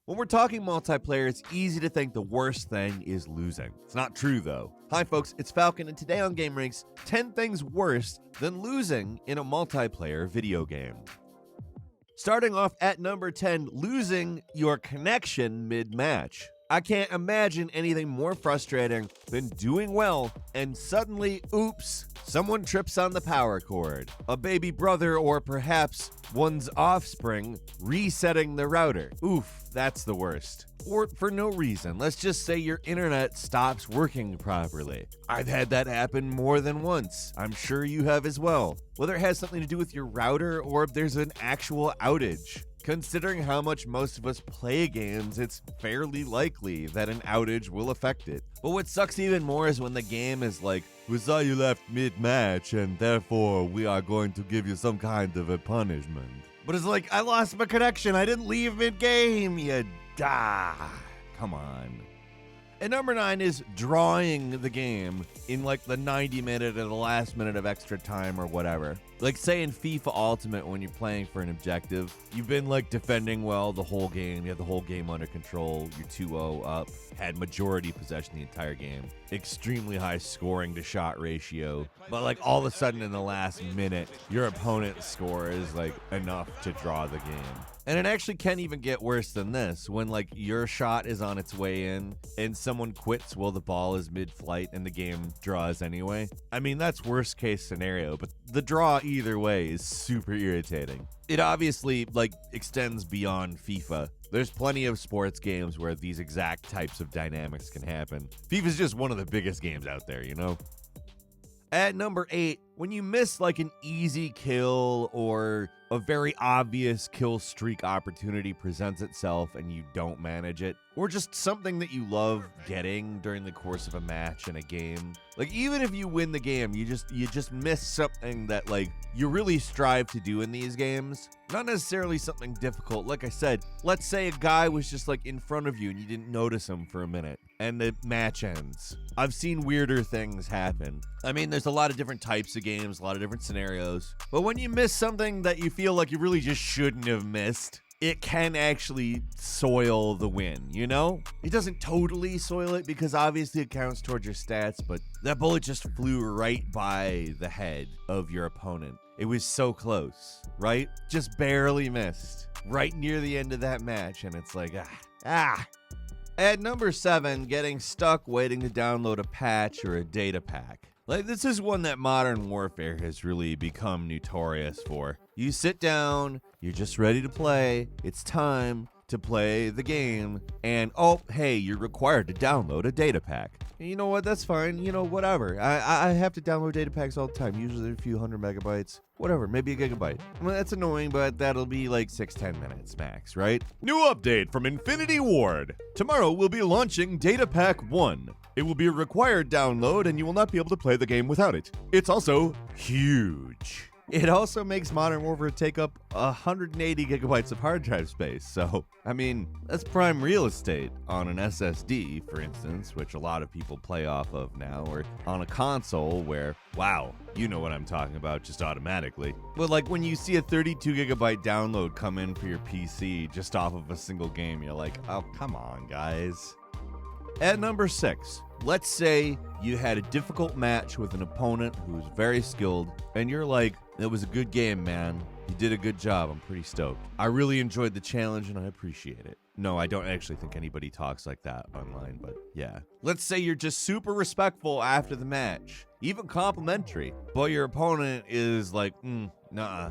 When we're talking multiplayer, it's easy to think the worst thing is losing. It's not true, though. Hi, folks, it's Falcon, and today on gameranx, 10 things worse than losing in a multiplayer video game. Starting off at number 10, losing your connection mid-match. I can't imagine anything more frustrating than doing well and suddenly, oops, someone trips on the power cord. A baby brother or perhaps one's offspring resetting the router. Oof, that's the worst. Or for no reason, let's just say your internet stops working properly. I've had that happen more than once. I'm sure you have as well. Whether it has something to do with your router or if there's an actual outage. Considering how much most of us play games, it's fairly likely that an outage will affect it. But what sucks even more is when the game is like, we saw you left mid-match and therefore we are going to give you some kind of a punishment. But it's like, I lost my connection, I didn't leave mid-game, you come on. And number 9 is drawing the game in like the 90 minute or the last minute of extra time or whatever. Like say in FIFA Ultimate when you're playing for an objective, you've been like defending well the whole game, you have the whole game under control, you're 2-0 up, had majority possession the entire game, extremely high scoring to shot ratio, but like all of a sudden in the last minute, your opponent's score is like enough to draw the game. And it actually can even get worse than this, when like your shot is on its way in and someone quits while the ball is mid-flight and the game draws anyway. I mean, that's worst case scenario, but the draw either way is super irritating. It obviously like extends beyond FIFA. There's plenty of sports games where these exact types of dynamics can happen. FIFA's just one of the biggest games out there, you know? At number 8, when you miss like an easy kill or a very obvious kill streak opportunity presents itself and you don't manage it, or just something that you love getting during the course of a match in a game. Like even if you win the game, you just miss something that like you really strive to do in these games. Not necessarily something difficult. Like I said, let's say a guy was just like in front of you and you didn't notice him for a minute and the match ends. I've seen weirder things happen. I mean, there's a lot of different types of games, a lot of different scenarios, but when you miss something that you feel like you really just shouldn't have missed, it can actually soil the win, you know? It doesn't totally soil it because obviously it counts towards your stats, but that bullet just flew right by the head of your opponent. It was so close, right? Just barely missed. Right near the end of that match, and it's like, At number 7, getting stuck waiting to download a patch or a data pack. Like, this is one that Modern Warfare has really become notorious for. You sit down, you're just ready to play, it's time to play the game, and oh, hey, you're required to download a data pack. And you know what, that's fine, you know, whatever. I have to download data packs all the time, usually a few hundred megabytes. Whatever, maybe a gigabyte. Well, that's annoying, but that'll be like 6-10 minutes max, right? New update from Infinity Ward. Tomorrow we'll be launching Data Pack 1. It will be a required download and you will not be able to play the game without it. It's also huge. It also makes Modern Warfare take up 180 gigabytes of hard drive space, so, I mean, that's prime real estate on an SSD, for instance, which a lot of people play off of now, or on a console where, wow, you know what I'm talking about just automatically. But like when you see a 32 gigabyte download come in for your PC just off of a single game, you're like, oh, come on, guys. At number 6, let's say you had a difficult match with an opponent who was very skilled, and you're like, it was a good game, man. You did a good job. I'm pretty stoked. I really enjoyed the challenge and I appreciate it. No, I don't actually think anybody talks like that online, but yeah. Let's say you're just super respectful after the match, even complimentary, but your opponent is like, nah,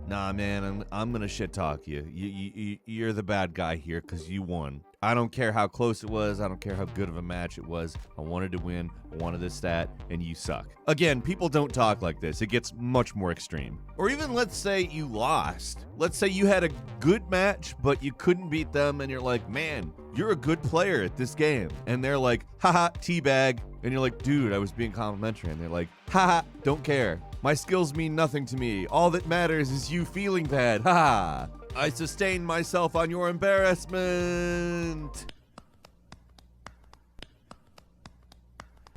man, I'm gonna shit talk you. You're the bad guy here because you won. I don't care how close it was. I don't care how good of a match it was. I wanted to win. I wanted this stat, and you suck. Again, people don't talk like this. It gets much more extreme. Or even let's say you lost. Let's say you had a good match, but you couldn't beat them, and you're like, man, you're a good player at this game. And they're like, haha, teabag. And you're like, dude, I was being complimentary. And they're like, haha, don't care. My skills mean nothing to me. All that matters is you feeling bad. Haha. I sustained myself on your embarrassment.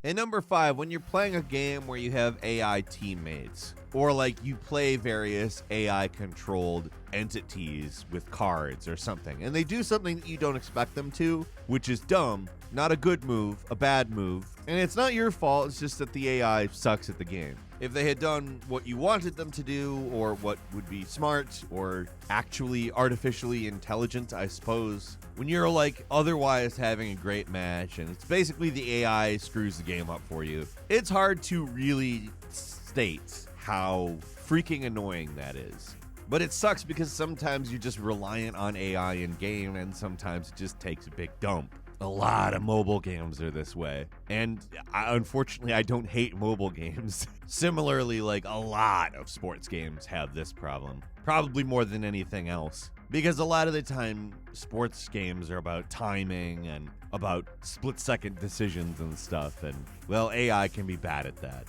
And number 5, when you're playing a game where you have AI teammates. Or like you play various AI controlled entities with cards or something, and they do something that you don't expect them to, which is dumb, not a good move, a bad move. And it's not your fault, it's just that the AI sucks at the game. If they had done what you wanted them to do, or what would be smart, or actually artificially intelligent, I suppose, when you're like otherwise having a great match and it's basically the AI screws the game up for you, it's hard to really state how freaking annoying that is. But it sucks because sometimes you're just reliant on AI in game, and sometimes it just takes a big dump. A lot of mobile games are this way. And unfortunately, I don't hate mobile games. Similarly, like a lot of sports games have this problem. Probably more than anything else. Because a lot of the time, sports games are about timing and about split-second decisions and stuff. And, well, AI can be bad at that.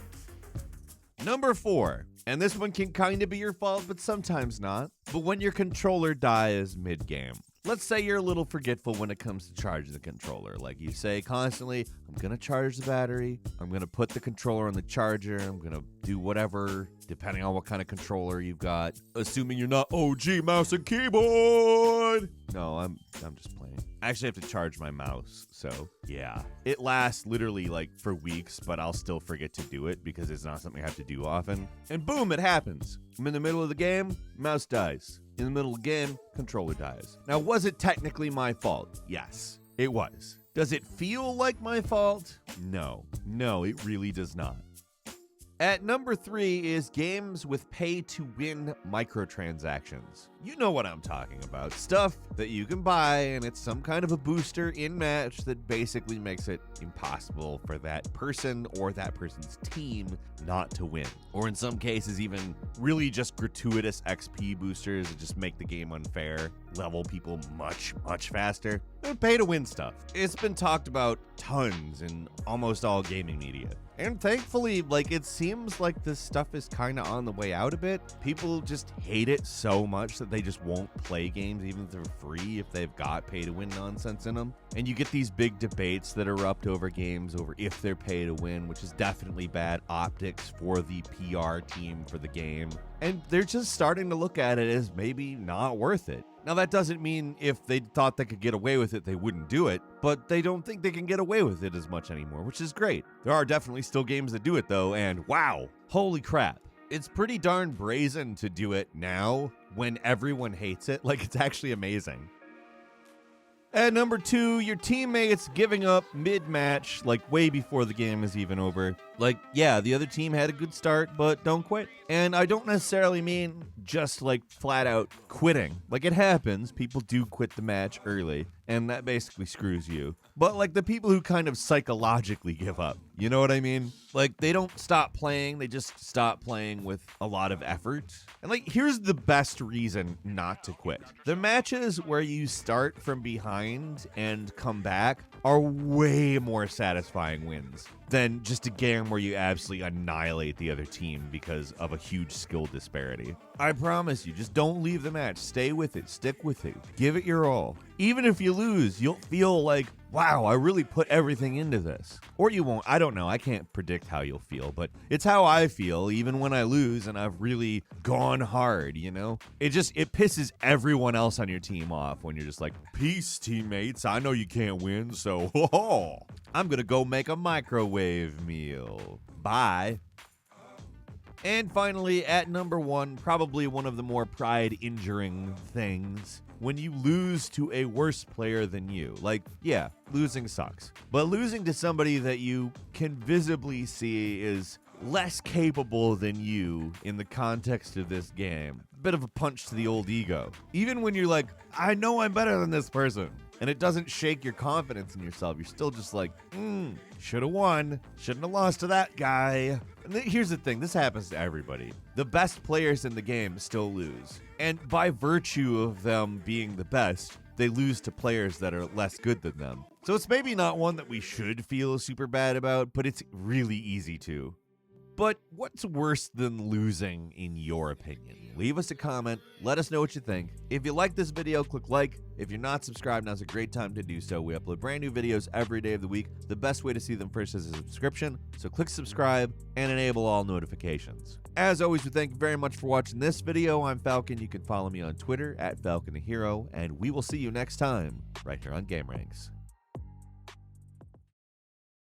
Number 4, and this one can kind of be your fault, but sometimes not. But when your controller dies mid-game. Let's say you're a little forgetful when it comes to charging the controller. Like you say constantly, I'm going to charge the battery, I'm going to put the controller on the charger, I'm going to do whatever, depending on what kind of controller you've got. Assuming you're not OG mouse and keyboard. No, I'm just playing. I actually have to charge my mouse, so yeah. It lasts literally like for weeks, but I'll still forget to do it because it's not something I have to do often. And boom, it happens. I'm in the middle of the game, mouse dies. In the middle of the game, controller dies. Now, was it technically my fault? Yes, it was. Does it feel like my fault? No, it really does not. At number 3 is games with pay-to-win microtransactions. You know what I'm talking about. Stuff that you can buy, and it's some kind of a booster in-match that basically makes it impossible for that person or that person's team not to win. Or in some cases, even really just gratuitous XP boosters that just make the game unfair, level people much, much faster. Pay-to-win stuff. It's been talked about tons in almost all gaming media. And thankfully, like, it seems like this stuff is kind of on the way out a bit. People just hate it so much that they just won't play games even if they're free if they've got pay-to-win nonsense in them. And you get these big debates that erupt over games over if they're pay-to-win, which is definitely bad optics for the PR team for the game. And they're just starting to look at it as maybe not worth it. Now, that doesn't mean if they thought they could get away with it, they wouldn't do it, but they don't think they can get away with it as much anymore, which is great. There are definitely still games that do it, though, and wow, holy crap. It's pretty darn brazen to do it now when everyone hates it. Like, it's actually amazing. At number 2, your teammates giving up mid-match, like way before the game is even over. Like, yeah, the other team had a good start, but don't quit. And I don't necessarily mean just like flat out quitting. Like, it happens, people do quit the match early, and that basically screws you. But like the people who kind of psychologically give up, you know what I mean? Like, they don't stop playing, they just stop playing with a lot of effort. And like, here's the best reason not to quit. The matches where you start from behind and come back are way more satisfying wins than just a game where you absolutely annihilate the other team because of a huge skill disparity. I promise you, just don't leave the match. Stay with it. Stick with it. Give it your all. Even if you lose, you'll feel like, wow, I really put everything into this. Or you won't. I don't know. I can't predict how you'll feel, but it's how I feel even when I lose and I've really gone hard, you know? It pisses everyone else on your team off when you're just like, peace, teammates. I know you can't win, so I'm gonna go make a microwave meal. Bye. And finally, at number 1, probably one of the more pride-injuring things, when you lose to a worse player than you. Like, yeah, losing sucks. But losing to somebody that you can visibly see is less capable than you in the context of this game. Bit of a punch to the old ego. Even when you're like, I know I'm better than this person. And it doesn't shake your confidence in yourself. You're still just like, should have won. Shouldn't have lost to that guy. And here's the thing. This happens to everybody. The best players in the game still lose. And by virtue of them being the best, they lose to players that are less good than them. So it's maybe not one that we should feel super bad about, but it's really easy to. But what's worse than losing in your opinion? Leave us a comment, let us know what you think. If you like this video, click like. If you're not subscribed, now's a great time to do so. We upload brand new videos every day of the week. The best way to see them first is a subscription, so click subscribe and enable all notifications. As always, we thank you very much for watching this video. I'm Falcon. You can follow me on Twitter @FalconTheHero, and we will see you next time right here on gameranx.